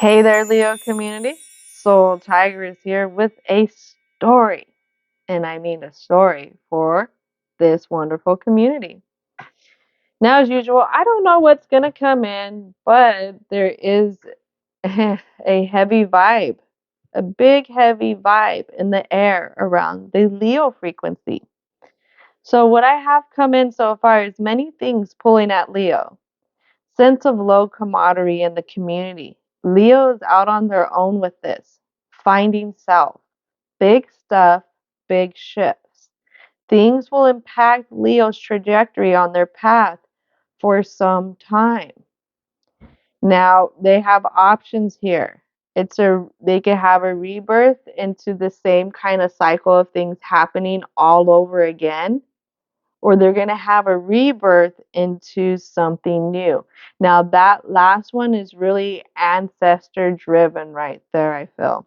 Hey there, Leo community. Soul Tiger is here with a story. And I mean a story for this wonderful community. Now, as usual, I don't know what's going to come in, but there is a heavy vibe, a big heavy vibe in the air around the Leo frequency. So, what I have come in so far is many things pulling at Leo. Sense of low camaraderie in the community. Leo is out on their own with this. Finding self. Big stuff, big shifts. Things will impact Leo's trajectory on their path for some time. Now, they have options here. They could have a rebirth into the same kind of cycle of things happening all over again, or they're going to have a rebirth into something new. Now, that last one is really ancestor driven right there, I feel.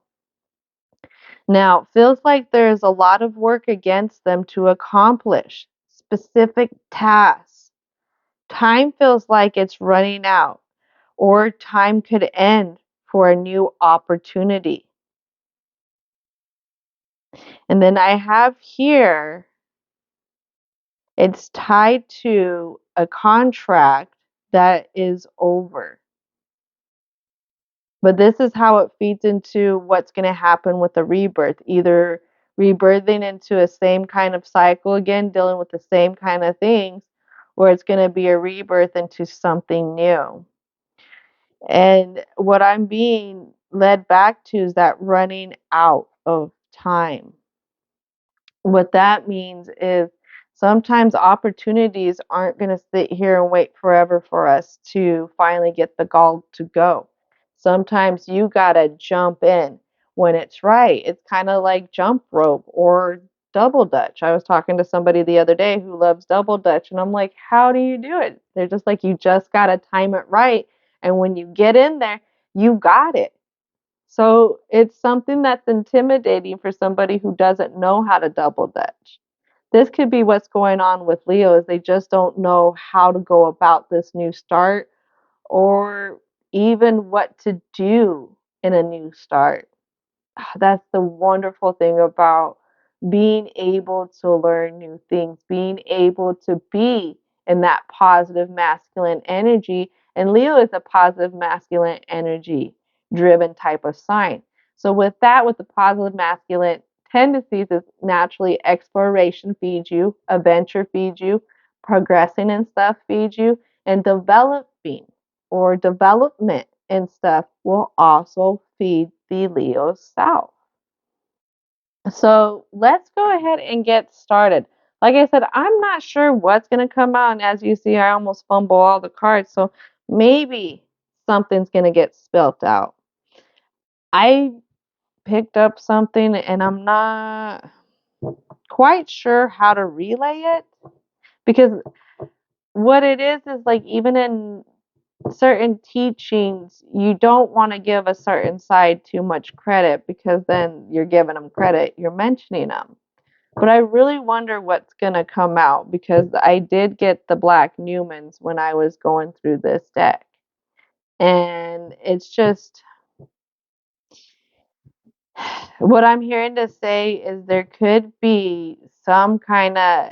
Now, feels like there's a lot of work against them to accomplish specific tasks. Time feels like it's running out, or time could end for a new opportunity. And then I have here, it's tied to a contract that is over. But this is how it feeds into what's going to happen with the rebirth. Either rebirthing into a same kind of cycle again, dealing with the same kind of things, or it's going to be a rebirth into something new. And what I'm being led back to is that running out of time. What that means is sometimes opportunities aren't going to sit here and wait forever for us to finally get the gall to go. Sometimes you got to jump in when it's right. It's kind of like jump rope or double dutch. I was talking to somebody the other day who loves double dutch, and I'm like, how do you do it? They're just like, you just got to time it right. And when you get in there, you got it. So it's something that's intimidating for somebody who doesn't know how to double dutch. This could be what's going on with Leo is they just don't know how to go about this new start or even what to do in a new start. That's the wonderful thing about being able to learn new things, being able to be in that positive masculine energy. And Leo is a positive masculine energy driven type of sign. So, with that, with the positive masculine tendencies, is naturally exploration feeds you, adventure feeds you, progressing and stuff feeds you, and developing or development and stuff will also feed the Leo self. So let's go ahead and get started. Like I said, I'm not sure what's going to come out. And as you see, I almost fumble all the cards. So maybe something's going to get spilt out. I picked up something and I'm not quite sure how to relay it because what it is like even in certain teachings, you don't want to give a certain side too much credit because then you're giving them credit, you're mentioning them. But I really wonder what's going to come out because I did get the black Numans when I was going through this deck. And it's just what I'm hearing to say is there could be some kind of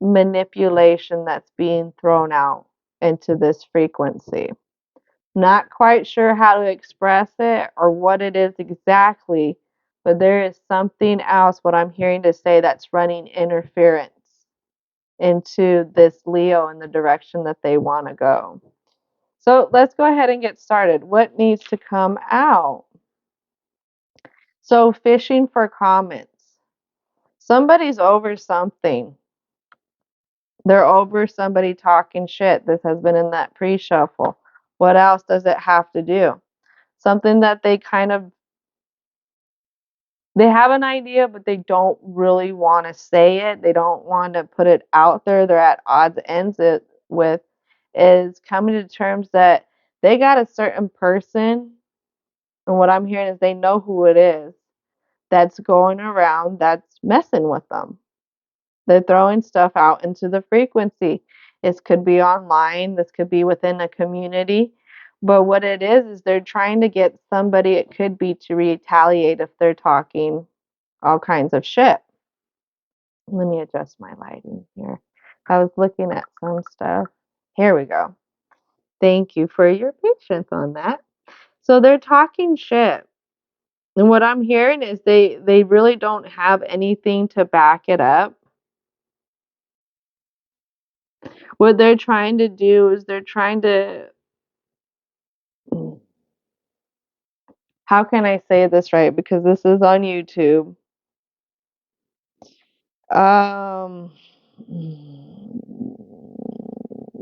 manipulation that's being thrown out into this frequency. Not quite sure how to express it or what it is exactly, but there is something else, what I'm hearing to say, that's running interference into this Leo in the direction that they want to go. So let's go ahead and get started. What needs to come out? So, fishing for comments. Somebody's over something. They're over somebody talking shit. This has been in that pre-shuffle. What else does it have to do? Something that they have an idea, but they don't really want to say it. They don't want to put it out there. They're at odds ends with is coming to terms that they got a certain person, and what I'm hearing is they know who it is that's going around that's messing with them. They're throwing stuff out into the frequency. This could be online, this could be within a community, But what it is they're trying to get somebody, it could be, to retaliate if they're talking all kinds of shit. Let me adjust my lighting here. I was looking at some stuff. Here we go. Thank you for your patience on that. So they're talking shit. And what I'm hearing is they really don't have anything to back it up. What they're trying to do is they're trying to, how can I say this right? Because this is on YouTube. Um,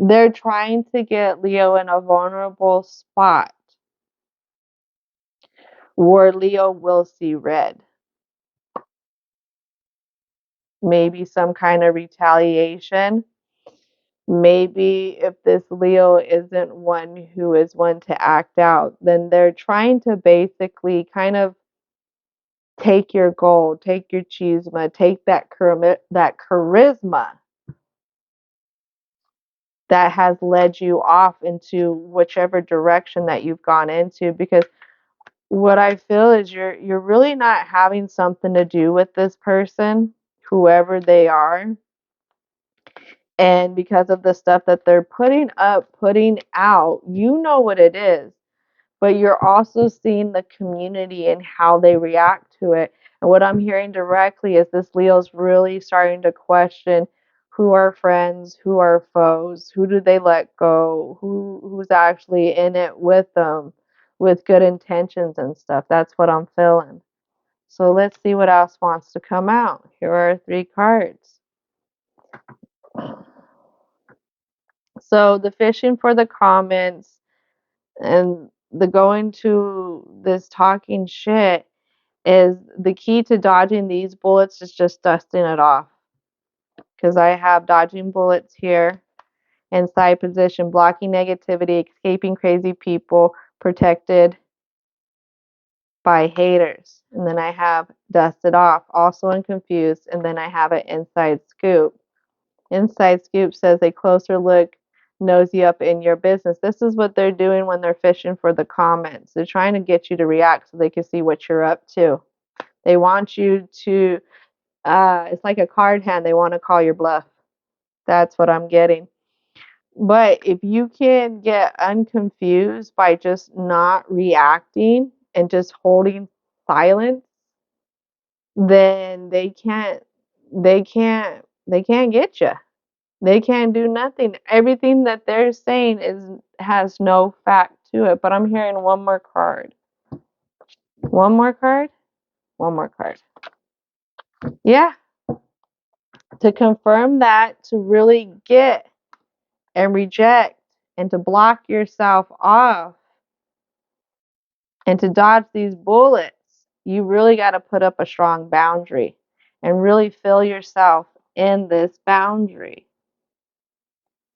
they're trying to get Leo in a vulnerable spot where Leo will see red. Maybe some kind of retaliation. Maybe if this Leo isn't one who is one to act out, then they're trying to basically kind of take your gold, take your chisma, take that charisma that has led you off into whichever direction that you've gone into. Because what I feel is you're really not having something to do with this person, whoever they are. And because of the stuff that they're putting up, putting out, you know what it is. But you're also seeing the community and how they react to it. And what I'm hearing directly is this Leo's really starting to question who are friends, who are foes, who do they let go, who's actually in it with them with good intentions and stuff. That's what I'm feeling. So let's see what else wants to come out. Here are 3 cards. So the fishing for the comments and the going to this talking shit is the key to dodging these bullets is just dusting it off. Because I have dodging bullets here, in side position, blocking negativity, escaping crazy people, protected by haters. And then I have dusted off, also in confused, and then I have an inside scoop. Inside scoop says a closer look knows you up in your business. This is what they're doing when they're fishing for the comments. They're trying to get you to react so they can see what you're up to. They want you to, it's like a card hand. They want to call your bluff. That's what I'm getting. But if you can get unconfused by just not reacting and just holding silence, then they can't get you. They can't do nothing. Everything that they're saying has no fact to it. But I'm hearing one more card. One more card? One more card. Yeah. To confirm that, to really get and reject and to block yourself off and to dodge these bullets, you really got to put up a strong boundary and really feel yourself in this boundary.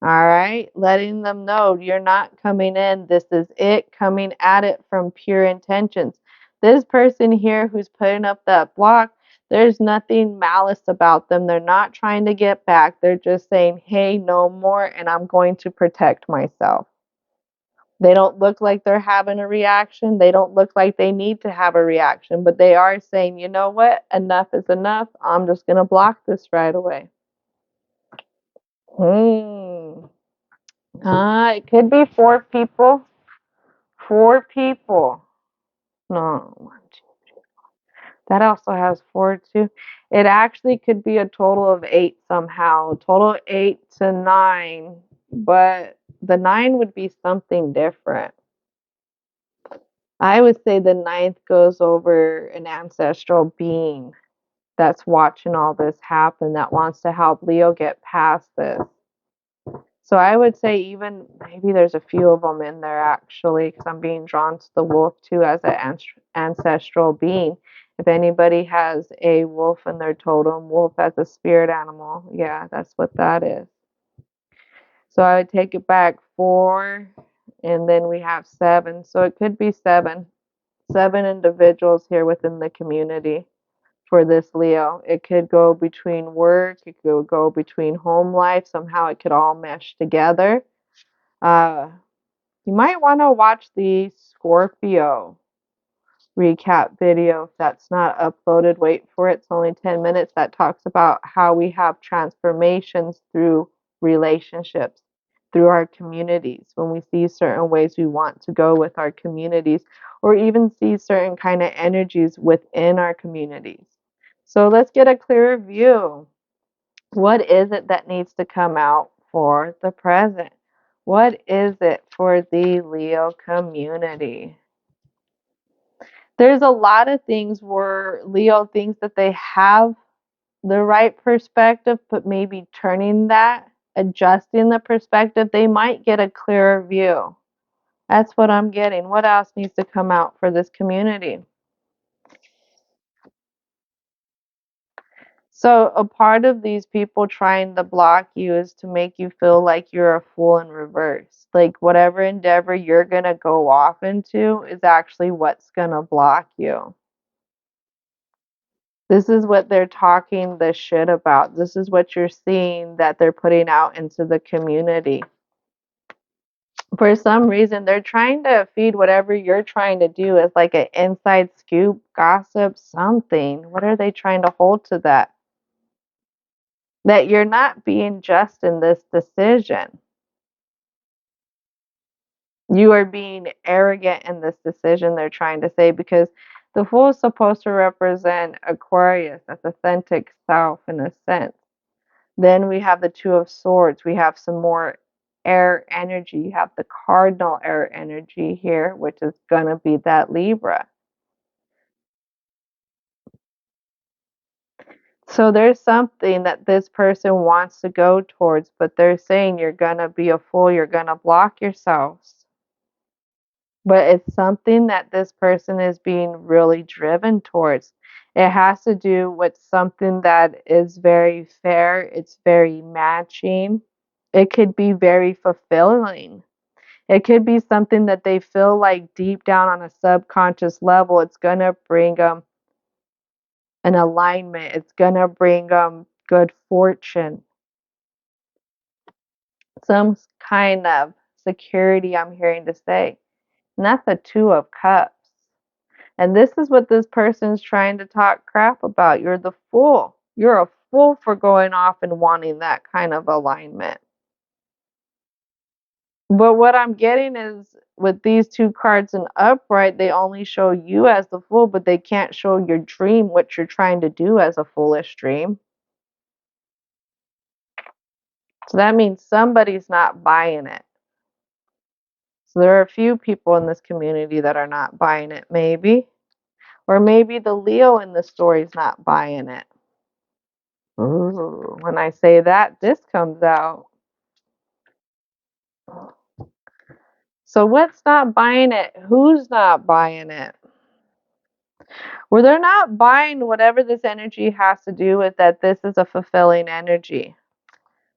All right, letting them know you're not coming in. This is it, coming at it from pure intentions. This person here who's putting up that block, there's nothing malice about them. They're not trying to get back. They're just saying, hey, no more, and I'm going to protect myself. They don't look like they're having a reaction. They don't look like they need to have a reaction, but they are saying, you know what? Enough is enough. I'm just going to block this right away. It could be 4 people. 4 people. No, 1, 2, 3. That also has 4 too. It actually could be a total of 8 somehow. Total 8 to 9, but the 9 would be something different. I would say the 9th goes over an ancestral being that's watching all this happen, that wants to help Leo get past this. So I would say even maybe there's a few of them in there actually, because I'm being drawn to the wolf too as an ancestral being. If anybody has a wolf in their totem, wolf as a spirit animal, yeah, that's what that is. So I would take it back 4, and then we have 7. So it could be 7 individuals here within the community for this Leo. It could go between work, it could go between home life. Somehow it could all mesh together. Uh, You might want to watch the Scorpio recap video if that's not uploaded. Wait for it. It's only 10 minutes. That talks about how we have transformations through relationships, through our communities, when we see certain ways we want to go with our communities, or even see certain kind of energies within our communities. So let's get a clearer view. What is it that needs to come out for the present? What is it for the Leo community? There's a lot of things where Leo thinks that they have the right perspective, but maybe turning that, adjusting the perspective, they might get a clearer view. That's what I'm getting. What else needs to come out for this community? So, a part of these people trying to block you is to make you feel like you're a fool in reverse. Like, whatever endeavor you're going to go off into is actually what's going to block you. This is what they're talking the shit about. This is what you're seeing that they're putting out into the community. For some reason, they're trying to feed whatever you're trying to do as like an inside scoop, gossip, something. What are they trying to hold to that? That you're not being just in this decision. You are being arrogant in this decision, they're trying to say, because the Fool is supposed to represent Aquarius, that's authentic self in a sense. Then we have the Two of Swords. We have some more air energy. You have the cardinal air energy here, which is going to be that Libra. So there's something that this person wants to go towards, but they're saying you're going to be a fool. You're going to block yourselves. But it's something that this person is being really driven towards. It has to do with something that is very fair. It's very matching. It could be very fulfilling. It could be something that they feel like deep down on a subconscious level, it's going to bring them an alignment. It's going to bring them good fortune, some kind of security, I'm hearing to say. And that's the Two of Cups. And this is what this person's trying to talk crap about. You're the fool. You're a fool for going off and wanting that kind of alignment. But what I'm getting is with these two cards in upright, they only show you as the fool, but they can't show your dream, what you're trying to do as a foolish dream. So that means somebody's not buying it. So there are a few people in this community that are not buying it, maybe. Or maybe the Leo in the story's not buying it. Ooh, when I say that, this comes out. So what's not buying it? Who's not buying it? Well, they're not buying whatever this energy has to do with that this is a fulfilling energy.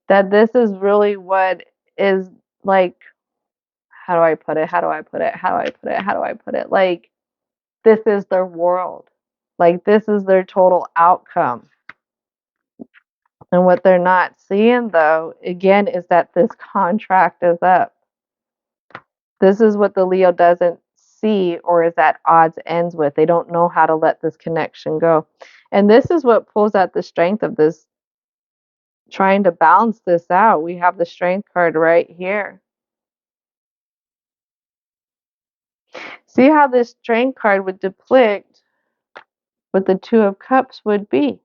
That this is really what is like, how do I put it? How do I put it? How do I put it? How do I put it? Like, this is their world. Like, this is their total outcome. And what they're not seeing, though, again, is that this contract is up. This is what the Leo doesn't see or is at odds ends with. They don't know how to let this connection go. And this is what pulls out the strength of this, trying to balance this out. We have the Strength card right here. See how this Strength card would depict what the Two of Cups would be.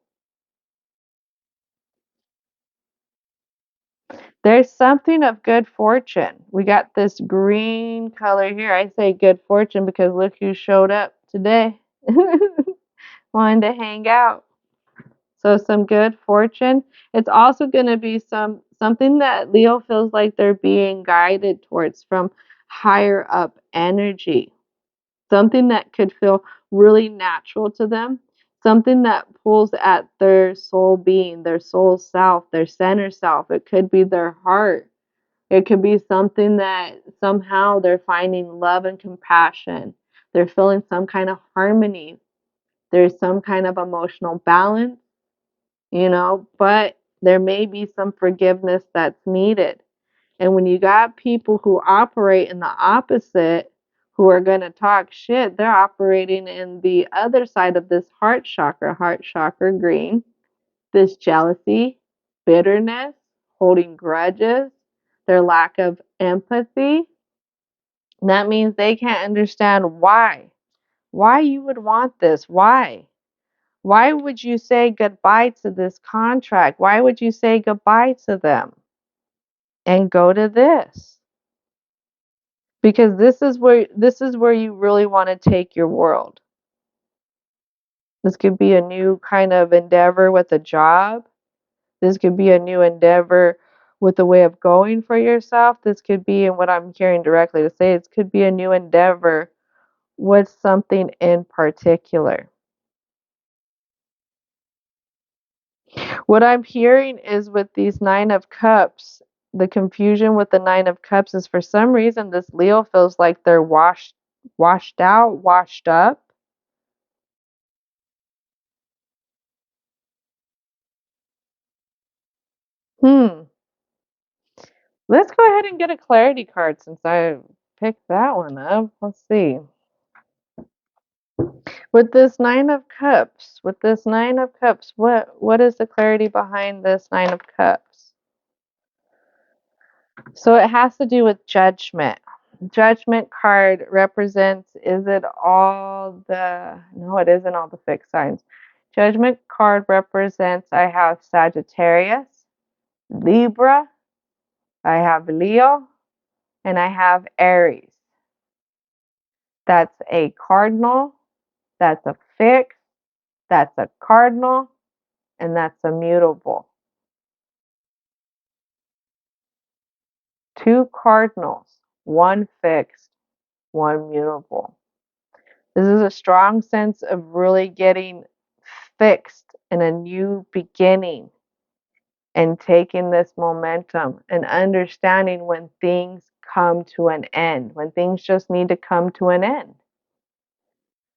There's something of good fortune. We got this green color here. I say good fortune because look who showed up today. Wanted to hang out. So some good fortune. It's also going to be something that Leo feels like they're being guided towards from higher up energy. Something that could feel really natural to them. Something that pulls at their soul being, their soul self, their center self. It could be their heart. It could be something that somehow they're finding love and compassion. They're feeling some kind of harmony. There's some kind of emotional balance, but there may be some forgiveness that's needed. And when you got people who operate in the opposite, who are going to talk shit, they're operating in the other side of this heart chakra green, this jealousy, bitterness, holding grudges, their lack of empathy. That means they can't understand why you would want this. Why would you say goodbye to this contract? Why would you say goodbye to them and go to this? Because this is where you really want to take your world. This could be a new kind of endeavor with a job. This could be a new endeavor with a way of going for yourself. This could be, and what I'm hearing directly to say, it could be a new endeavor with something in particular. What I'm hearing is with these Nine of Cups, the confusion with the Nine of Cups is for some reason this Leo feels like they're washed out, washed up. Hmm. Let's go ahead and get a clarity card since I picked that one up. Let's see. With this Nine of Cups, what is the clarity behind this Nine of Cups? So it has to do with judgment. Judgment card represents, is it all the, no, it isn't all the fixed signs. Judgment card represents, I have Sagittarius, Libra, I have Leo, and I have Aries. That's a cardinal, that's a fixed, that's a cardinal, and that's a mutable. Two cardinals, one fixed, one mutable. This is a strong sense of really getting fixed in a new beginning and taking this momentum and understanding when things come to an end, when things just need to come to an end.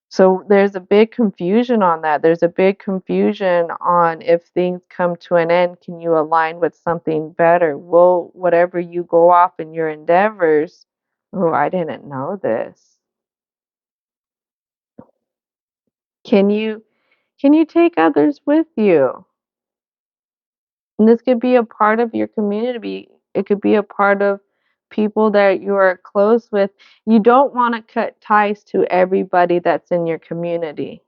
So there's a big confusion on that. There's a big confusion on if things come to an end, can you align with something better? Will whatever you go off in your endeavors, oh, I didn't know this. Can you take others with you? And this could be a part of your community. It could be a part of people that you are close with. You don't want to cut ties to everybody that's in your community.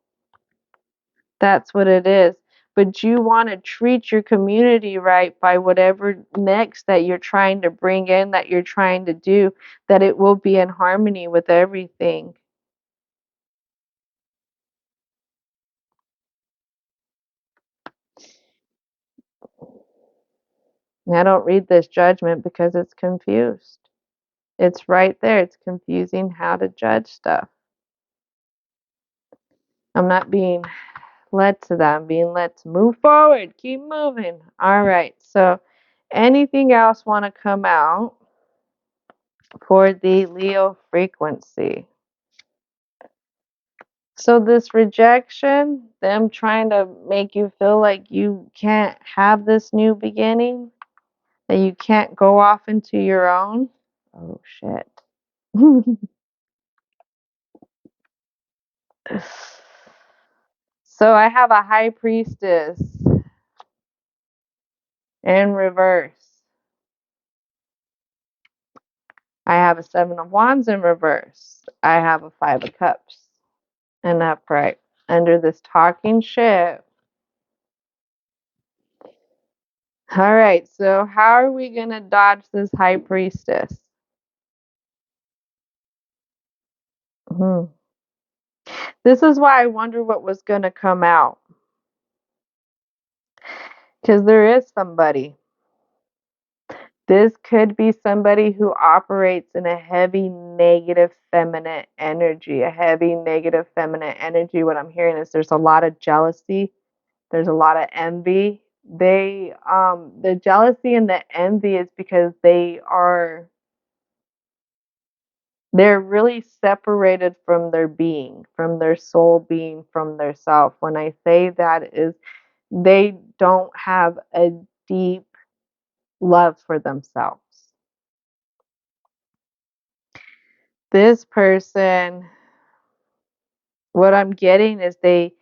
That's what it is. But you want to treat your community right by whatever next that you're trying to bring in, that you're trying to do, that it will be in harmony with everything. And I don't read this judgment because it's confused. It's right there. It's confusing how to judge stuff. I'm not being led to that. I'm being led to move forward. Keep moving. All right. So, anything else want to come out for the Leo frequency? So, this rejection, them trying to make you feel like you can't have this new beginning, that you can't go off into your own. Oh, shit. So, I have a high priestess in reverse. I have a Seven of Wands in reverse. I have a Five of Cups in upright. Under this talking ship. All right, so how are we going to dodge this High Priestess? Hmm. This is why I wonder what was going to come out. Because there is somebody. This could be somebody who operates in a heavy negative feminine energy. A heavy negative feminine energy. What I'm hearing is there's a lot of jealousy. There's a lot of envy. The jealousy and the envy is because they're really separated from their being, from their soul being, from their self. When I say that is they don't have a deep love for themselves. This person, what I'm getting is they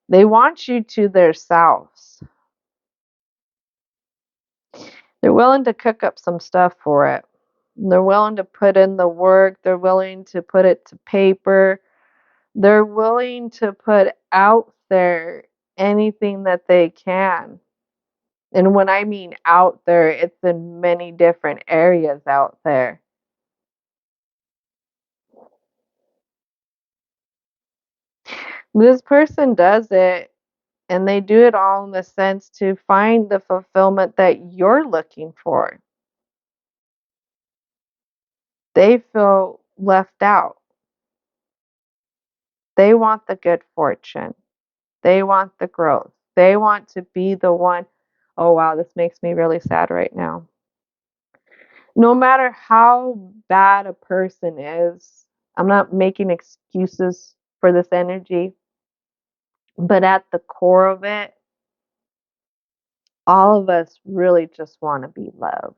want you to their selves. They're willing to cook up some stuff for it. They're willing to put in the work. They're willing to put it to paper. They're willing to put out there anything that they can. And when I mean out there, it's in many different areas out there. This person does it, and they do it all in the sense to find the fulfillment that you're looking for. They feel left out. They want the good fortune. They want the growth. They want to be the one. Oh, wow, this makes me really sad right now. No matter how bad a person is, I'm not making excuses for this energy, but at the core of it, all of us really just want to be loved.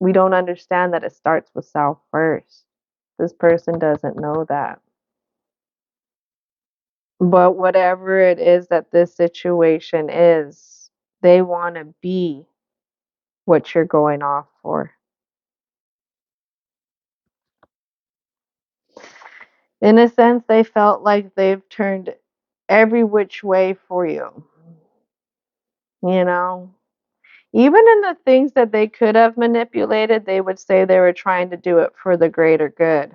We don't understand that it starts with self first. This person doesn't know that. But whatever it is that this situation is, they want to be what you're going off for. In a sense, they felt like they've turned every which way for you. You know, even in the things that they could have manipulated, they would say they were trying to do it for the greater good.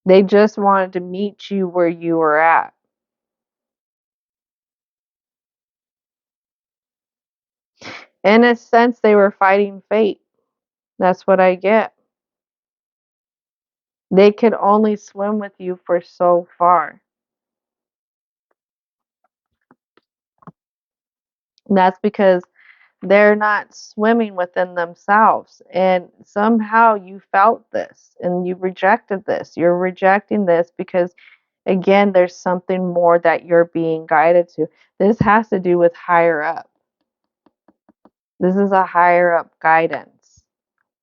They just wanted to meet you where you were at. In a sense, they were fighting fate. That's what I get. They could only swim with you for so far. And that's because they're not swimming within themselves. And somehow you felt this and you rejected this. You're rejecting this because, again, there's something more that you're being guided to. This has to do with higher up. This is a higher up guidance.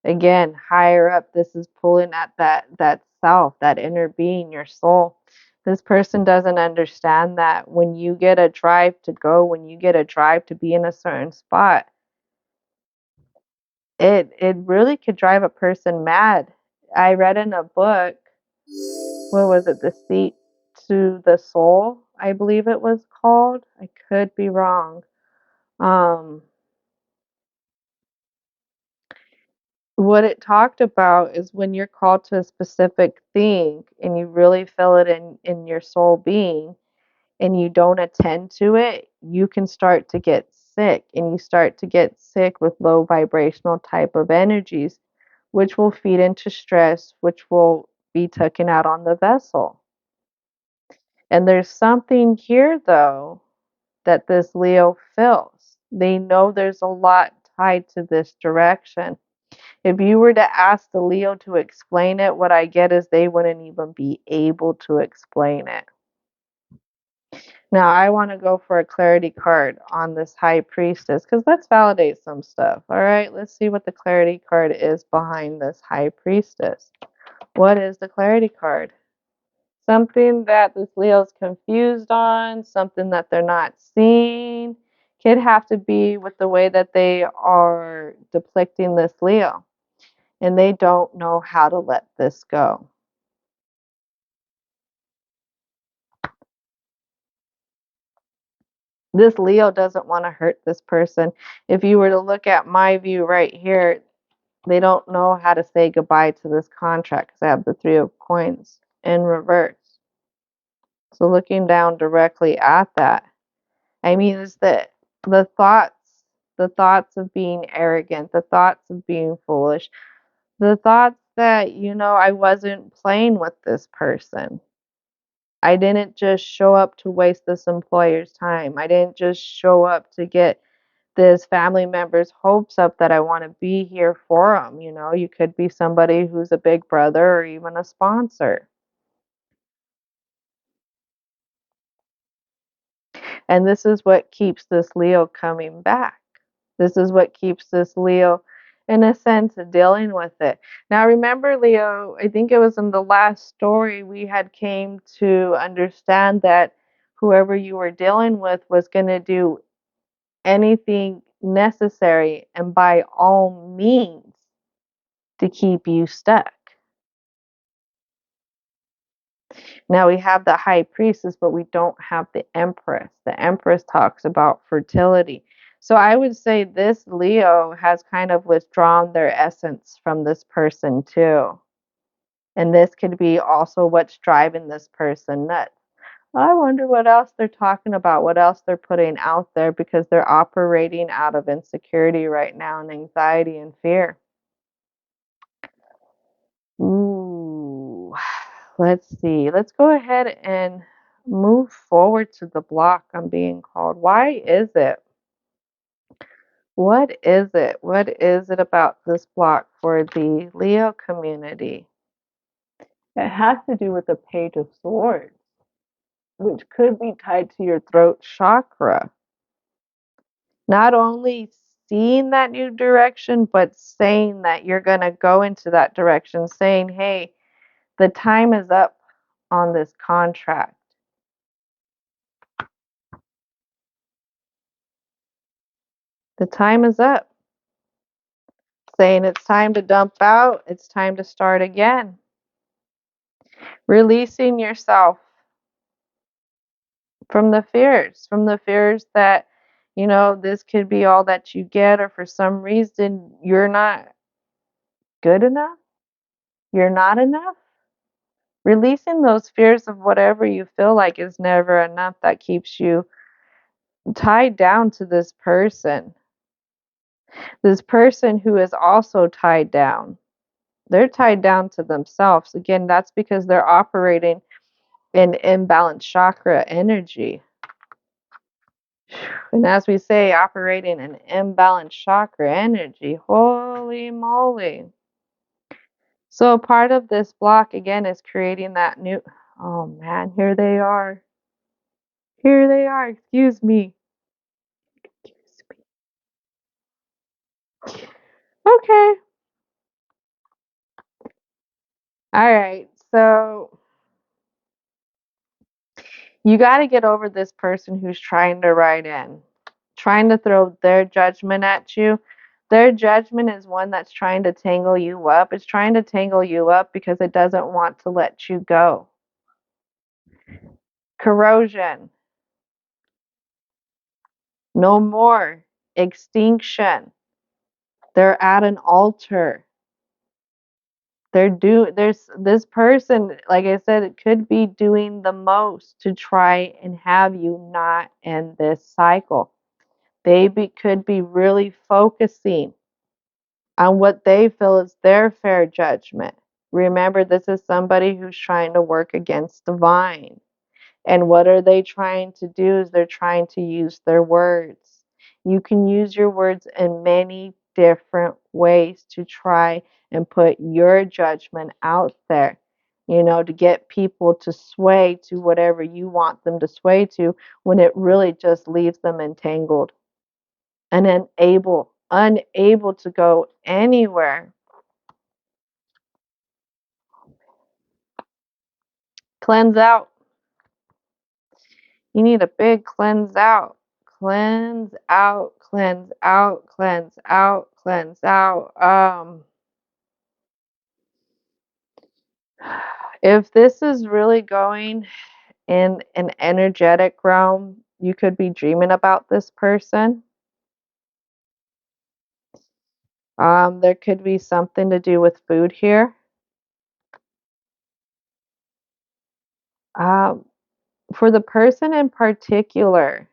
Again, higher up, this is pulling at that self, that inner being, your soul. This person doesn't understand that when you get a drive to go, when you get a drive to be in a certain spot, it really could drive a person mad. I read in a book, what was it, The Seat to the Soul, I believe it was called. I could be wrong. Um, what it talked about is when you're called to a specific thing and you really feel it in your soul being and you don't attend to it, you can start to get sick, and you start to get sick with low vibrational type of energies, which will feed into stress, which will be taken out on the vessel. And there's something here, though, that this Leo feels. They know there's a lot tied to this direction. If you were to ask the Leo to explain it, what I get is they wouldn't even be able to explain it. Now, I want to go for a clarity card on this High Priestess because let's validate some stuff. All right, let's see what the clarity card is behind this High Priestess. What is the clarity card? Something that this Leo's confused on, something that they're not seeing. Could have to be with the way that they are depicting this Leo, and they don't know how to let this go. This Leo doesn't want to hurt this person. If you were to look at my view right here, they don't know how to say goodbye to this contract because I have the Three of Coins in reverse. So looking down directly at that, I mean, is that the thoughts of being arrogant, the thoughts of being foolish, the thoughts that, I wasn't playing with this person. I didn't just show up to waste this employer's time. I didn't just show up to get this family member's hopes up that I want to be here for them. You could be somebody who's a big brother or even a sponsor. And this is what keeps this Leo coming back. This is what keeps this Leo in a sense, dealing with it. Now, remember, Leo, I think it was in the last story we had came to understand that whoever you were dealing with was going to do anything necessary and by all means to keep you stuck. Now we have the high priestess, but we don't have the empress. The empress talks about fertility. So I would say this Leo has kind of withdrawn their essence from this person too. And this could be also what's driving this person nuts. I wonder what else they're talking about, what else they're putting out there because they're operating out of insecurity right now and anxiety and fear. Ooh, let's see. Let's go ahead and move forward to the block I'm being called. Why is it? What is it? What is it about this block for the Leo community? It has to do with the Page of Swords, which could be tied to your throat chakra. Not only seeing that new direction, but saying that you're going to go into that direction, saying, hey, the time is up on this contract. The time is up. Saying it's time to dump out, it's time to start again. Releasing yourself from the fears that, this could be all that you get, or for some reason you're not good enough, you're not enough. Releasing those fears of whatever you feel like is never enough that keeps you tied down to this person. This person who is also tied down. They're tied down to themselves. Again, that's because they're operating in imbalanced chakra energy. And as we say, operating in imbalanced chakra energy. Holy moly. So part of this block, again, is creating that new. Oh man, here they are. Here they are. Excuse me. Excuse me. Okay. All right. So you got to get over this person who's trying to write in, trying to throw their judgment at you. Their judgment is one that's trying to tangle you up. It's trying to tangle you up because it doesn't want to let you go. Corrosion. No more. Extinction. They're at an altar. There's this person, like I said, it could be doing the most to try and have you not end this cycle. Could be really focusing on what they feel is their fair judgment. Remember, this is somebody who's trying to work against divine. And what are they trying to do is they're trying to use their words. You can use your words in many different ways to try and put your judgment out there, to get people to sway to whatever you want them to sway to when it really just leaves them entangled and unable to go anywhere. Cleanse out. You need a big cleanse out. Cleanse out, cleanse out, cleanse out, cleanse out. If this is really going in an energetic realm, you could be dreaming about this person. There could be something to do with food here. Um, for the person in particular,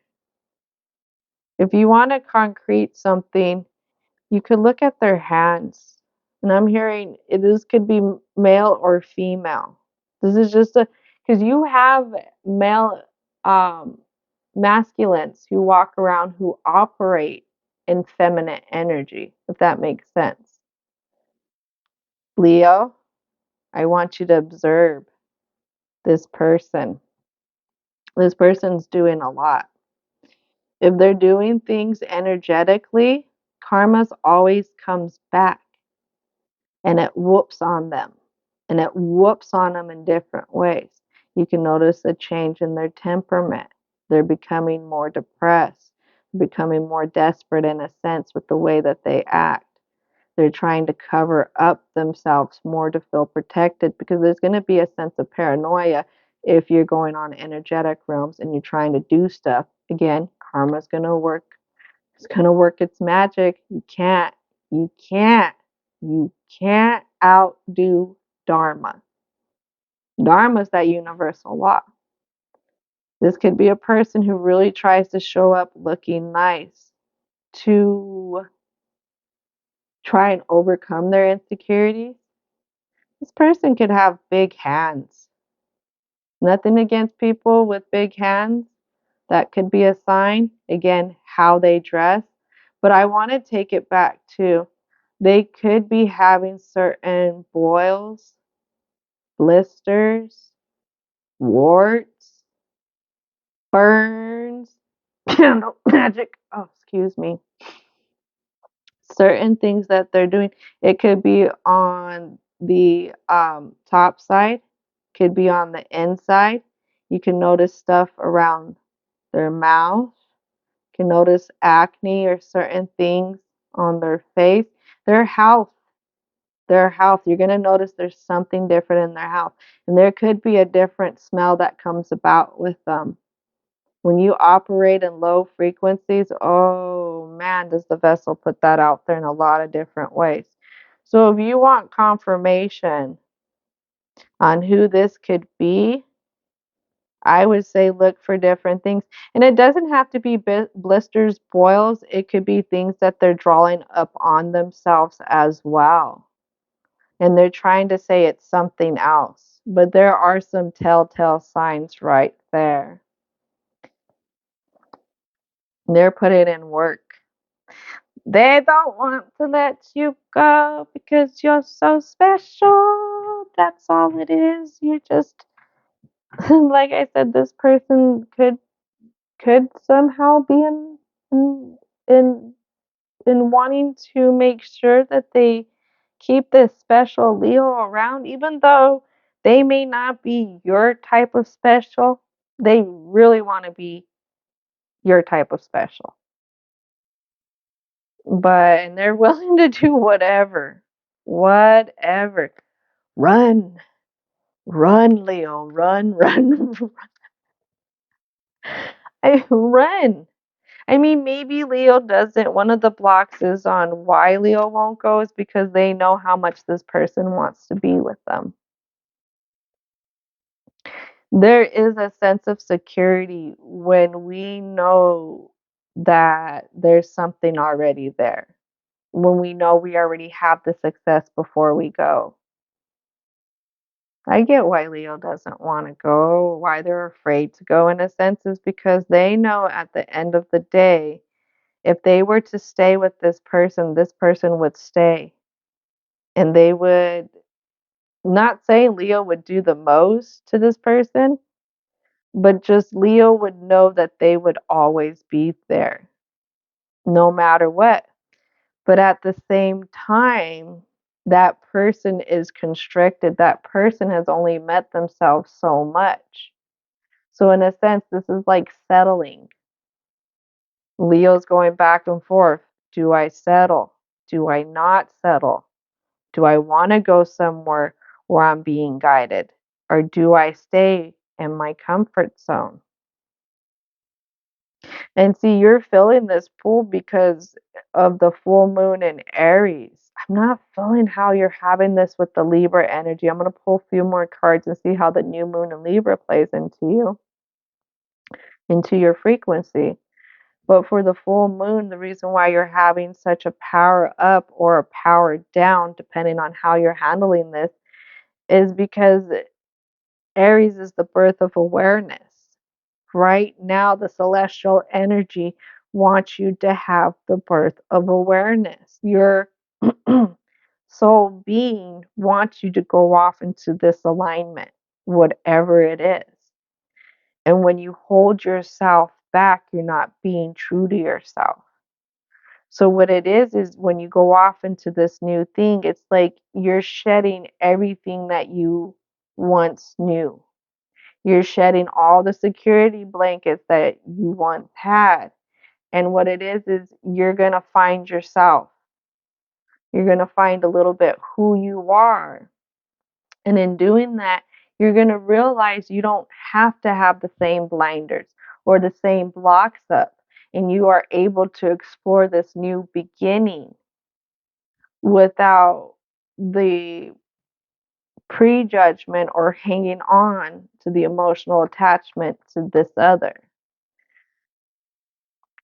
if you want to concrete something, you could look at their hands. And I'm hearing this could be male or female. This is just because you have male um, masculines who walk around who operate in feminine energy, if that makes sense. Leo, I want you to observe this person. This person's doing a lot. If they're doing things energetically, karma's always comes back and it whoops on them. And it whoops on them in different ways. You can notice a change in their temperament. They're becoming more depressed, becoming more desperate in a sense with the way that they act. They're trying to cover up themselves more to feel protected because there's going to be a sense of paranoia if you're going on energetic realms and you're trying to do stuff. Again, karma's going to work. It's going to work its magic. You can't, you can't outdo Dharma. Dharma is that universal law. This could be a person who really tries to show up looking nice to try and overcome their insecurities. This person could have big hands. Nothing against people with big hands. That could be a sign. Again, how they dress. But I want to take it back to they could be having certain boils, blisters, warts, burns, candle magic. Oh, excuse me. Certain things that they're doing. It could be on the top side, could be on the inside. You can notice stuff around their mouth. You can notice acne or certain things on their face. Their health. Their health. You're going to notice there's something different in their health. And there could be a different smell that comes about with them. When you operate in low frequencies, oh man, does the vessel put that out there in a lot of different ways. So if you want confirmation on who this could be, I would say look for different things. And it doesn't have to be blisters, boils. It could be things that they're drawing up on themselves as well. And they're trying to say it's something else. But there are some telltale signs right there. They're putting in work. They don't want to let you go because you're so special. That's all it is. You're just like I said, this person could somehow be in in wanting to make sure that they keep this special Leo around, even though they may not be your type of special. They really want to be your type of special. But and they're willing to do whatever. Whatever. Run. Run, Leo. Run, run, run. I mean, maybe Leo doesn't. One of the blocks is on why Leo won't go is because they know how much this person wants to be with them. There is a sense of security when we know that there's something already there. When we know we already have the success before we go. I get why Leo doesn't want to go, why they're afraid to go in a sense is because they know at the end of the day, if they were to stay with this person would stay. And they would, not saying Leo would do the most to this person, but just Leo would know that they would always be there, no matter what. But at the same time, that person is constricted. That person has only met themselves so much. So, in a sense, this is like settling. Leo's going back and forth. Do I settle? Do I not settle? Do I want to go somewhere where I'm being guided? Or do I stay in my comfort zone? And see, you're feeling this pull because of the full moon in Aries. I'm not feeling how you're having this with the Libra energy. I'm going to pull a few more cards and see how the new moon in Libra plays into you, into your frequency. But for the full moon, the reason why you're having such a power up or a power down, depending on how you're handling this, is because Aries is the birth of awareness. Right now, the celestial energy wants you to have the birth of awareness. Your soul being wants you to go off into this alignment, whatever it is. And when you hold yourself back, you're not being true to yourself. So what it is when you go off into this new thing, it's like you're shedding everything that you once knew. You're shedding all the security blankets that you once had. And what it is you're going to find yourself. You're going to find a little bit who you are. And in doing that, you're going to realize you don't have to have the same blinders or the same blocks up. And you are able to explore this new beginning without the prejudgment or hanging on to the emotional attachment to this other.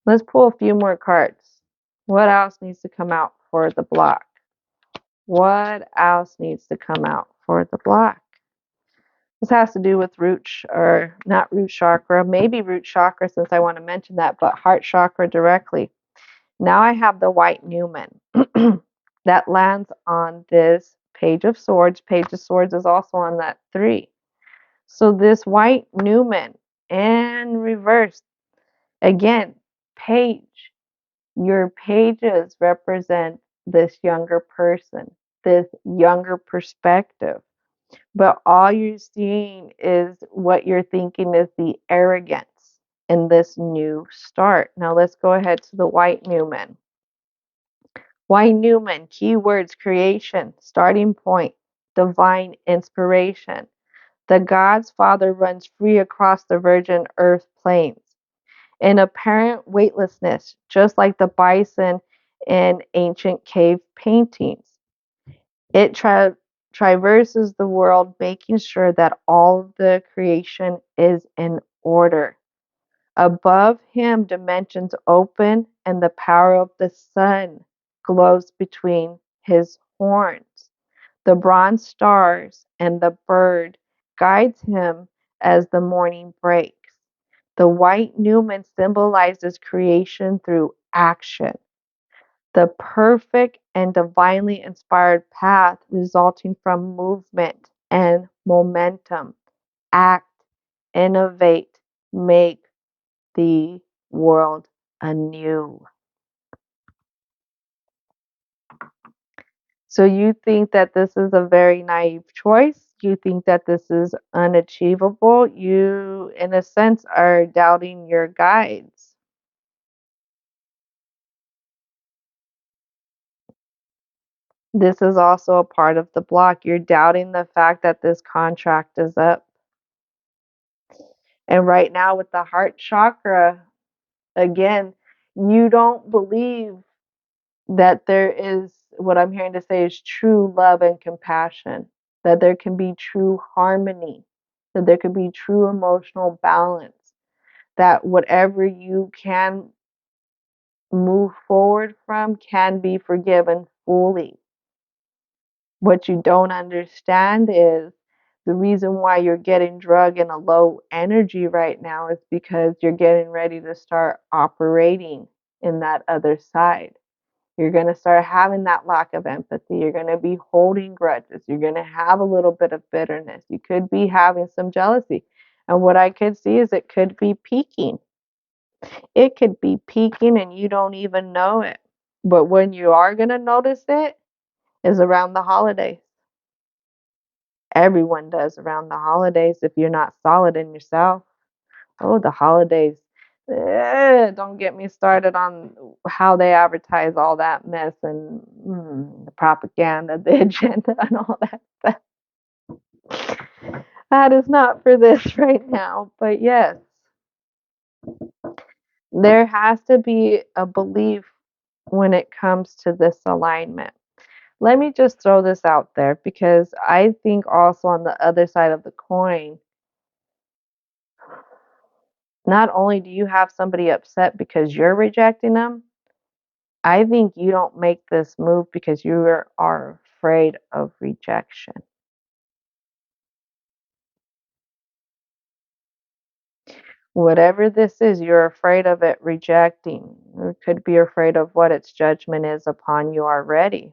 Let's pull a few more cards. What else needs to come out for the block? What else needs to come out for the block? This has to do with or not root chakra, maybe root chakra since I want to mention that, but heart chakra directly. Now I have the white Numan that lands on this Page of Swords. Page of Swords is also on that 3. So this white Numan and reverse, again, page. Your pages represent this younger person, this younger perspective. But all you're seeing is what you're thinking is the arrogance in this new start. Now let's go ahead to the white Numan. White Numan, keywords creation, starting point, divine inspiration. The God's Father runs free across the virgin earth plains in apparent weightlessness, just like the bison in ancient cave paintings. It traverses the world, making sure that all of the creation is in order. Above him, dimensions open, and the power of the sun glows between his horns. The bronze stars and the bird guides him as the morning breaks. The white Numan symbolizes creation through action, the perfect and divinely inspired path resulting from movement and momentum. Act, innovate, make the world anew. So you think that this is a very naive choice? You think that this is unachievable? You, in a sense, are doubting your guides. This is also a part of the block. You're doubting the fact that this contract is up. And right now, with the heart chakra, again, you don't believe that there is what I'm hearing to say is true love and compassion, that there can be true harmony, that there can be true emotional balance, that whatever you can move forward from can be forgiven fully. What you don't understand is the reason why you're getting drug in a low energy right now is because you're getting ready to start operating in that other side. You're going to start having that lack of empathy. You're going to be holding grudges. You're going to have a little bit of bitterness. You could be having some jealousy. And what I could see is it could be peaking. It could be peaking and you don't even know it. But when you are going to notice it is around the holidays. Everyone does around the holidays if you're not solid in yourself. Oh, the holidays. Don't get me started on how they advertise all that mess and the propaganda, the agenda, and all that stuff. That is not for this right now. But yes, there has to be a belief when it comes to this alignment. Let me just throw this out there because I think also on the other side of the coin, not only do you have somebody upset because you're rejecting them, I think you don't make this move because you are afraid of rejection. Whatever this is, you're afraid of it rejecting. You could be afraid of what its judgment is upon you already.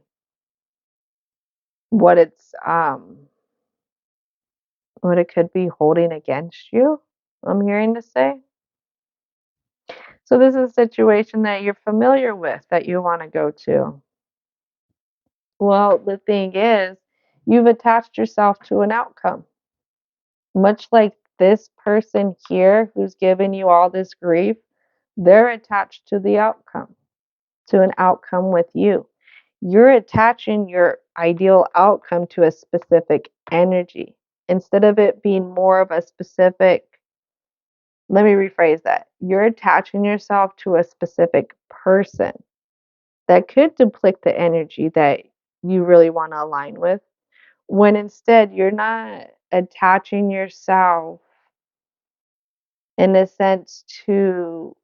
What it could be holding against you, I'm hearing to say. So this is a situation that you're familiar with that you want to go to. Well, the thing is, you've attached yourself to an outcome. Much like this person here who's given you all this grief, they're attached to the outcome, to an outcome with you. You're attaching your ideal outcome to a specific energy instead of it being more of a specific. Let me rephrase that. You're attaching yourself to a specific person that could deplete the energy that you really want to align with, when instead you're not attaching yourself in a sense to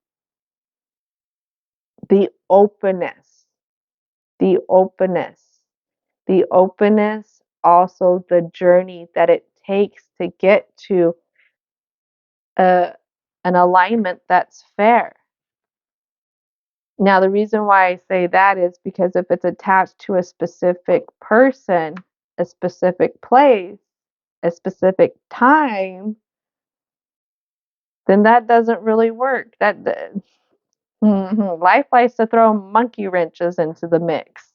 the openness, the openness, the openness, also the journey that it takes to get to a, an alignment that's fair. Now, the reason why I say that is because if it's attached to a specific person, a specific place, a specific time, then that doesn't really work. Life likes to throw monkey wrenches into the mix.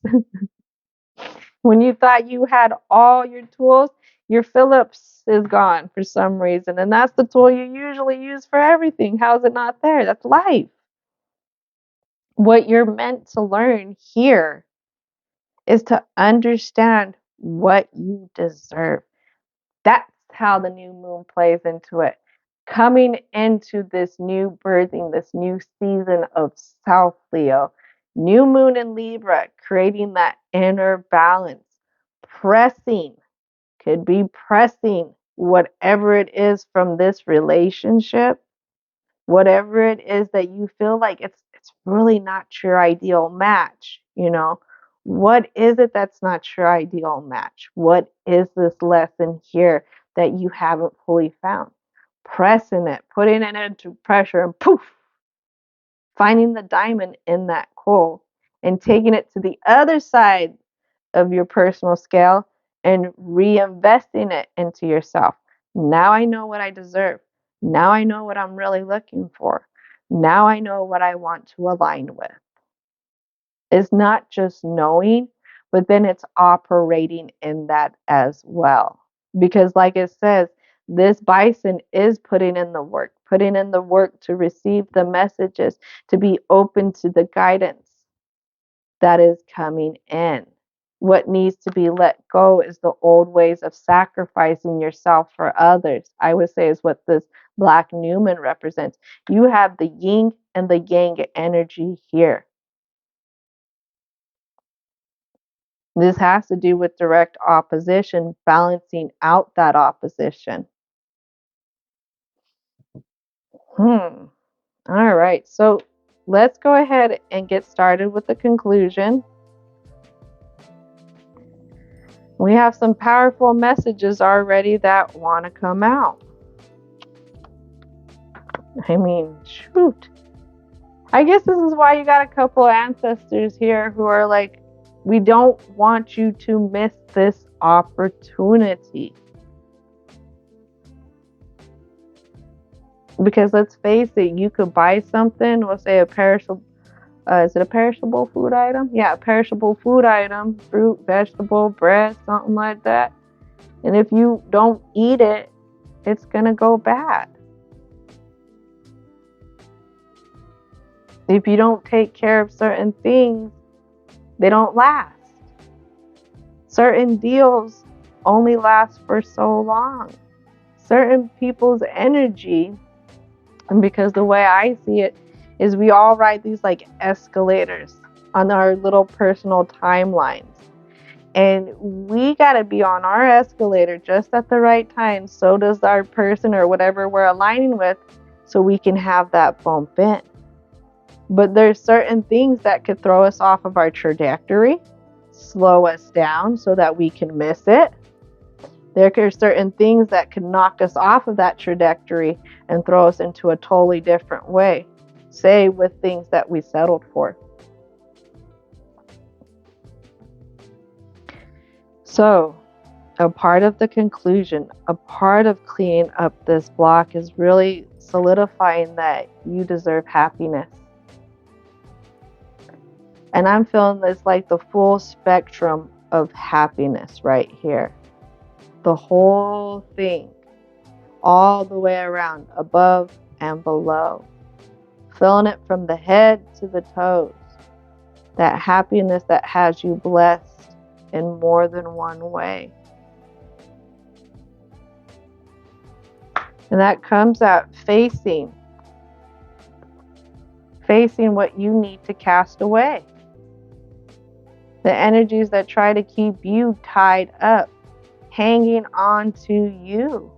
When you thought you had all your tools, your Phillips is gone for some reason, and that's the tool you usually use for everything. How's it not there? That's life. What you're meant to learn here is to understand what you deserve. That's how the new moon plays into it. Coming into this new birthing, this new season of self, Leo. New moon in Libra, creating that inner balance. Pressing, could be pressing whatever it is from this relationship, whatever it is that you feel like it's really not your ideal match, what is it that's not your ideal match? What is this lesson here that you haven't fully found? Pressing it, putting it into pressure, and poof, finding the diamond in that coal and taking it to the other side of your personal scale and reinvesting it into yourself. Now I know what I deserve. Now I know what I'm really looking for. Now I know what I want to align with. It's not just knowing, but then it's operating in that as well. Because, like it says, this bison is putting in the work to receive the messages, to be open to the guidance that is coming in. What needs to be let go is the old ways of sacrificing yourself for others. I would say is what this black Numan represents. You have the yin and the yang energy here. This has to do with direct opposition, balancing out that opposition. All right, so let's go ahead and get started with the conclusion. We have some powerful messages already that want to come out. I mean, shoot. I guess this is why you got a couple ancestors here who are like, we don't want you to miss this opportunity. Because let's face it, you could buy something, we'll say a perishable, is it a perishable food item? Yeah, a perishable food item, fruit, vegetable, bread, something like that. And if you don't eat it, it's going to go bad. If you don't take care of certain things, they don't last. Certain deals only last for so long. Certain people's energy, and because the way I see it is we all ride these like escalators on our little personal timelines. And we got to be on our escalator just at the right time. So does our person or whatever we're aligning with, so we can have that bump in. But there's certain things that could throw us off of our trajectory, slow us down so that we can miss it. There are certain things that can knock us off of that trajectory and throw us into a totally different way. Say with things that we settled for. So, a part of the conclusion, a part of cleaning up this block is really solidifying that you deserve happiness. And I'm feeling this like the full spectrum of happiness right here. The whole thing, all the way around, above and below. Feeling it from the head to the toes. That happiness that has you blessed in more than one way. And that comes out facing what you need to cast away. The energies that try to keep you tied up, hanging on to you.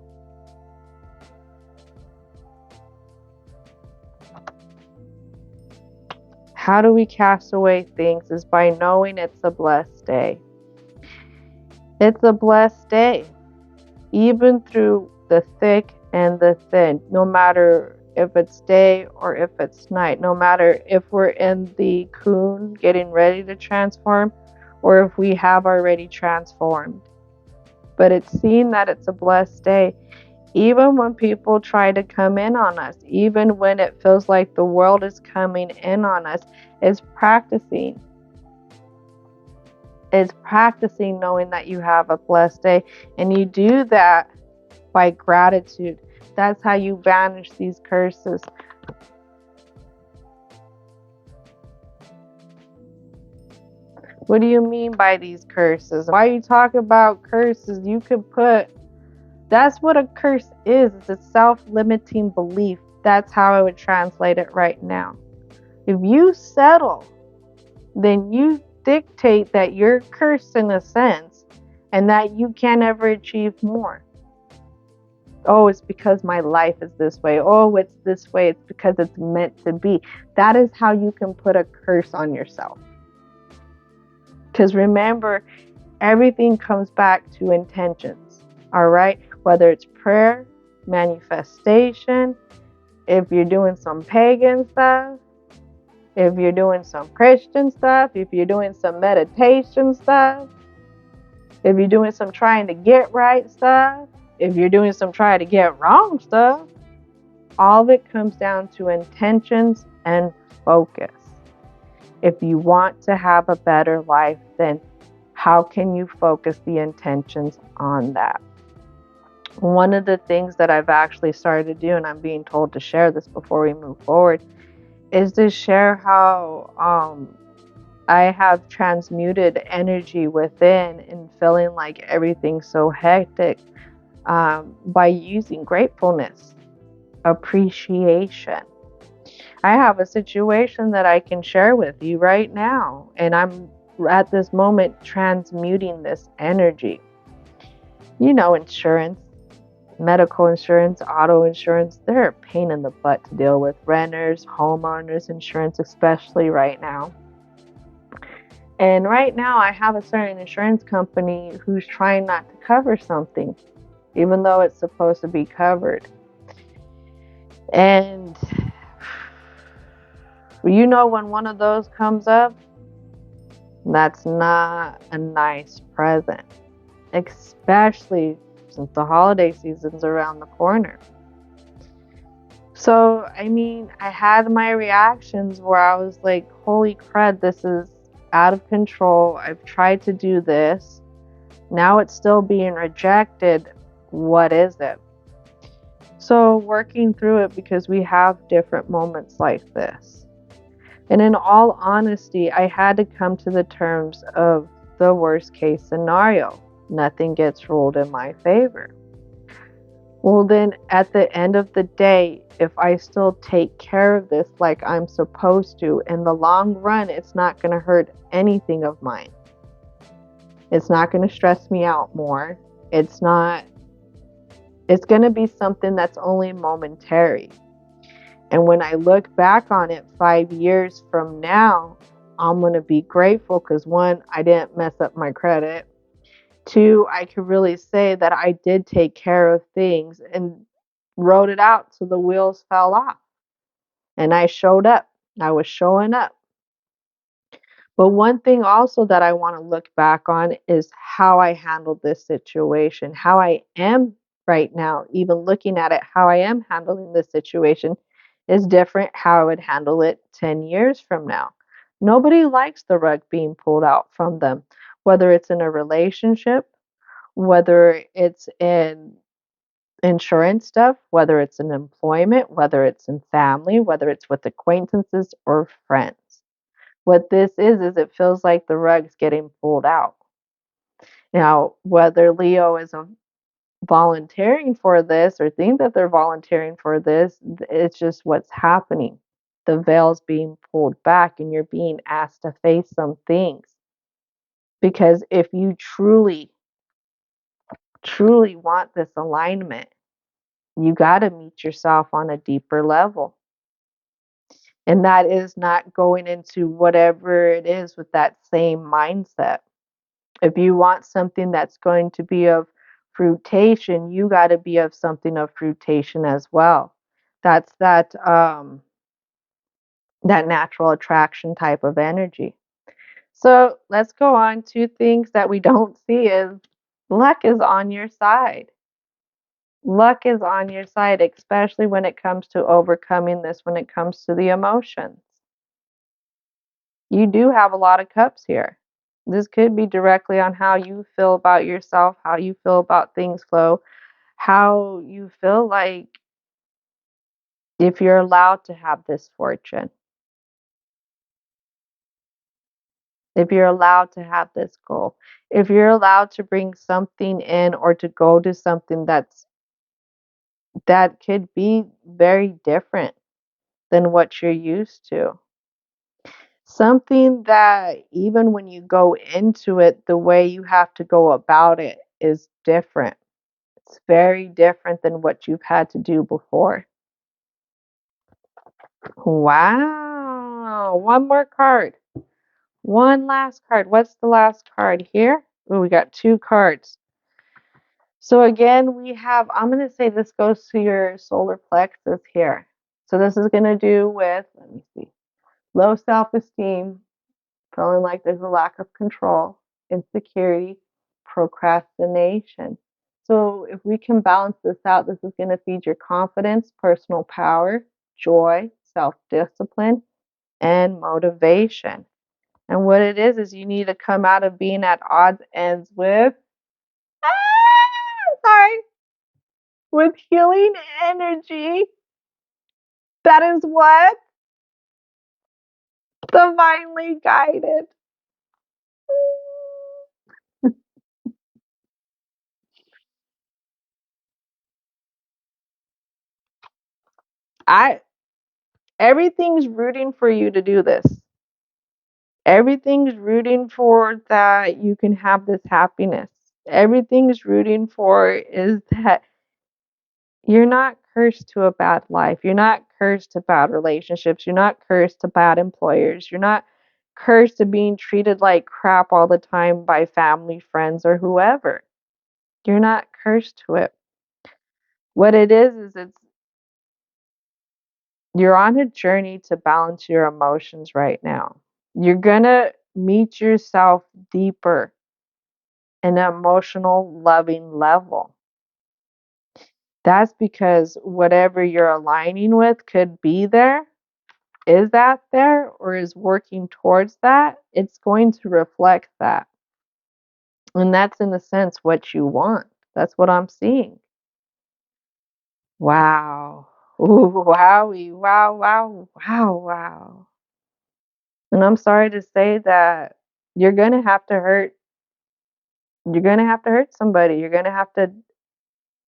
How do we cast away things is by knowing it's a blessed day. It's a blessed day. Even through the thick and the thin, no matter if it's day or if it's night, no matter if we're in the cocoon getting ready to transform or if we have already transformed. But it's seen that it's a blessed day. Even when people try to come in on us, even when it feels like the world is coming in on us, it's practicing. It's practicing knowing that you have a blessed day. And you do that by gratitude. That's how you banish these curses. What do you mean by these curses? Why you talk about curses? You could put, that's what a curse is. It's a self-limiting belief. That's how I would translate it right now. If you settle, then you dictate that you're cursed in a sense and that you can't ever achieve more. Oh, it's because my life is this way. Oh, it's this way. It's because it's meant to be. That is how you can put a curse on yourself. Because remember, everything comes back to intentions. All right? Whether it's prayer, manifestation, if you're doing some pagan stuff, if you're doing some Christian stuff, if you're doing some meditation stuff, if you're doing some trying to get right stuff, if you're doing some trying to get wrong stuff, all of it comes down to intentions and focus. If you want to have a better life, then how can you focus the intentions on that? One of the things that I've actually started to do, and I'm being told to share this before we move forward, is to share how I have transmuted energy within and feeling like everything's so hectic by using gratefulness, appreciation. I have a situation that I can share with you right now, and I'm at this moment transmuting this energy. You know, insurance, medical insurance, auto insurance, they're a pain in the butt to deal with. Renters, homeowners insurance, especially right now. And right now I have a certain insurance company who's trying not to cover something, even though it's supposed to be covered. And you know, when one of those comes up, that's not a nice present, especially since the holiday season's around the corner. So, I mean, I had my reactions where I was like, holy crud, this is out of control. I've tried to do this. Now it's still being rejected. What is it? So, working through it, because we have different moments like this. And in all honesty, I had to come to the terms of the worst case scenario. Nothing gets ruled in my favor. Well, then at the end of the day, if I still take care of this like I'm supposed to, in the long run, it's not going to hurt anything of mine. It's not going to stress me out more. It's going to be something that's only momentary. And when I look back on it 5 years from now, I'm going to be grateful because, one, I didn't mess up my credit. Two, I can really say that I did take care of things and wrote it out so the wheels fell off. And I showed up. I was showing up. But one thing also that I want to look back on is how I handled this situation, how I am right now, even looking at it, how I am handling this situation is different how I would handle it 10 years from now. Nobody likes the rug being pulled out from them, whether it's in a relationship, whether it's in insurance stuff, whether it's in employment, whether it's in family, whether it's with acquaintances or friends. What this is it feels like the rug's getting pulled out. Now, whether Leo is volunteering for this or think that they're volunteering for this, it's just what's happening. The veil's being pulled back and you're being asked to face some things. Because if you truly, truly want this alignment, you got to meet yourself on a deeper level. And that is not going into whatever it is with that same mindset. If you want something that's going to be of fruitation, you got to be of something of fruitation as well. That's that natural attraction type of energy. So let's go on to things that we don't see is luck is on your side. Luck is on your side, especially when it comes to overcoming this, when it comes to the emotions. You do have a lot of cups here. This could be directly on how you feel about yourself, how you feel about things flow, how you feel like if you're allowed to have this fortune, if you're allowed to have this goal, if you're allowed to bring something in or to go to something that could be very different than what you're used to. Something that even when you go into it, the way you have to go about it is different. It's very different than what you've had to do before. Wow. One more card. One last card. What's the last card here? Oh, we got two cards. So again, we have, I'm going to say this goes to your solar plexus here. So this is going to do with, let me see, low self-esteem, feeling like there's a lack of control, insecurity, procrastination. So if we can balance this out, this is going to feed your confidence, personal power, joy, self-discipline, and motivation. And what it is you need to come out of being at odds ends with, sorry, with healing energy. That is what? Divinely guided. I Everything's rooting for you to do this. Everything's rooting for that you can have this happiness. Everything's rooting for is that you're not cursed to a bad life. You're not cursed to bad relationships. You're not cursed to bad employers. You're not cursed to being treated like crap all the time by family, friends, or whoever. You're not cursed to it. What it is you're on a journey to balance your emotions right now. You're gonna meet yourself deeper in an emotional, loving level. That's because whatever you're aligning with could be there. Is that there or is working towards that? It's going to reflect that. And that's in a sense what you want. That's what I'm seeing. Wow. Ooh, wowie, wow, wow, wow, wow. And I'm sorry to say that you're gonna have to hurt you're gonna have to hurt somebody. You're gonna have to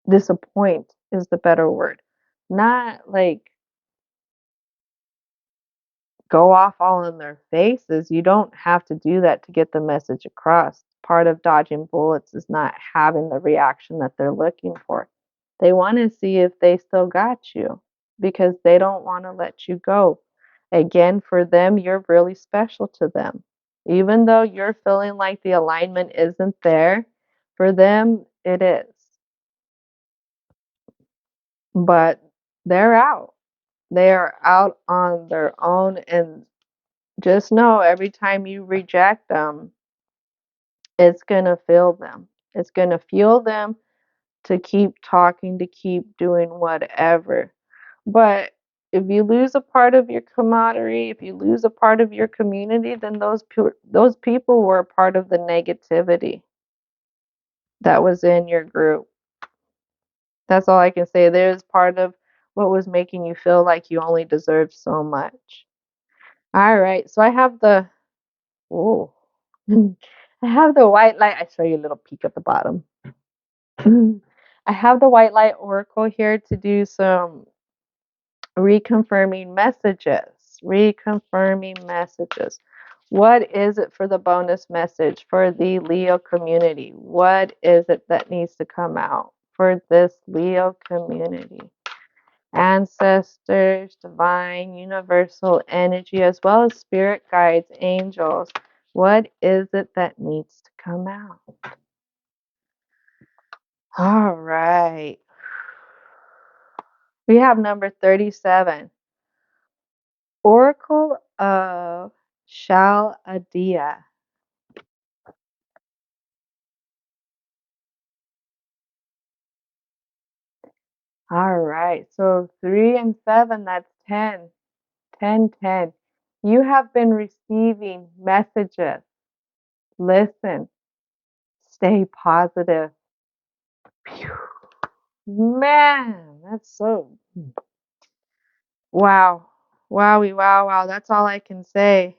disappoint is the better word. Not like go off all in their faces. You don't have to do that to get the message across. Part of dodging bullets is not having the reaction that they're looking for. They want to see if they still got you because they don't want to let you go. Again, for them, you're really special to them. Even though you're feeling like the alignment isn't there, for them, it is. But they're out. They are out on their own, and just know every time you reject them, it's going to feel them. It's going to fuel them to keep talking, to keep doing whatever. But if you lose a part of your camaraderie, if you lose a part of your community, then those people were a part of the negativity that was in your group. That's all I can say. There's part of what was making you feel like you only deserved so much. All right, so I have the oh, I have the white light. I show you a little peek at the bottom. I have the white light oracle here to do some reconfirming messages. Reconfirming messages. What is it for the bonus message for the Leo community? What is it that needs to come out for this Leo community? Ancestors, divine, universal energy, as well as spirit guides, angels. What is it that needs to come out? All right. We have number 37. Oracle of Chaldea. All right. So 3 and 7, that's 10. 10, 10. You have been receiving messages. Listen. Stay positive. Phew. Man, that's so. Wow. Wowie, wow, wow. That's all I can say.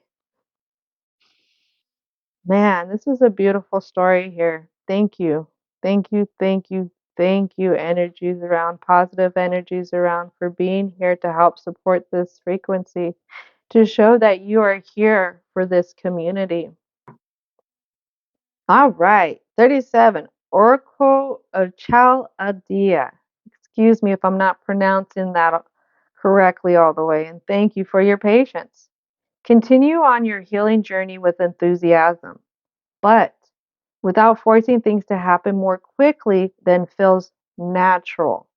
Man, this is a beautiful story here. Thank you. Thank you, thank you, thank you, energies around, positive energies around, for being here to help support this frequency, to show that you are here for this community. All right, 37, Oracle of Chaldea. Excuse me if I'm not pronouncing that correctly all the way, and thank you for your patience. Continue on your healing journey with enthusiasm, but without forcing things to happen more quickly than feels natural.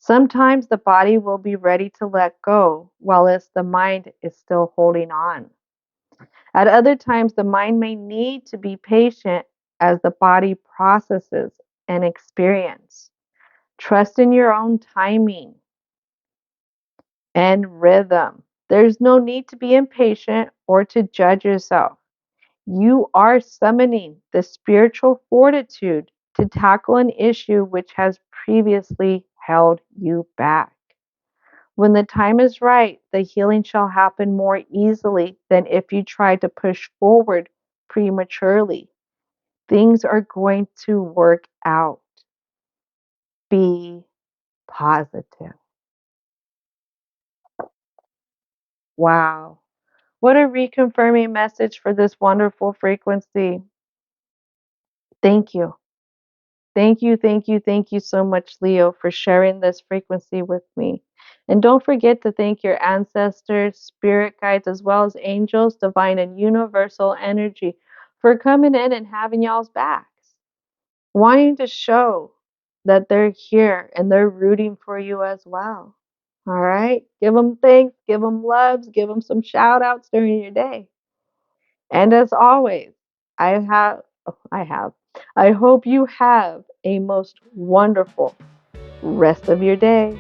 Sometimes the body will be ready to let go, while the mind is still holding on. At other times, the mind may need to be patient as the body processes an experience. Trust in your own timing and rhythm. There's no need to be impatient or to judge yourself. You are summoning the spiritual fortitude to tackle an issue which has previously held you back. When the time is right, the healing shall happen more easily than if you try to push forward prematurely. Things are going to work out. Be positive. Wow. What a reconfirming message for this wonderful frequency. Thank you. Thank you, thank you, thank you so much, Leo, for sharing this frequency with me. And don't forget to thank your ancestors, spirit guides, as well as angels, divine and universal energy for coming in and having y'all's backs, wanting to show that they're here and they're rooting for you as well. All right? Give them thanks, give them loves, give them some shout outs during your day. And as always, I have, I have, I hope you have a most wonderful rest of your day.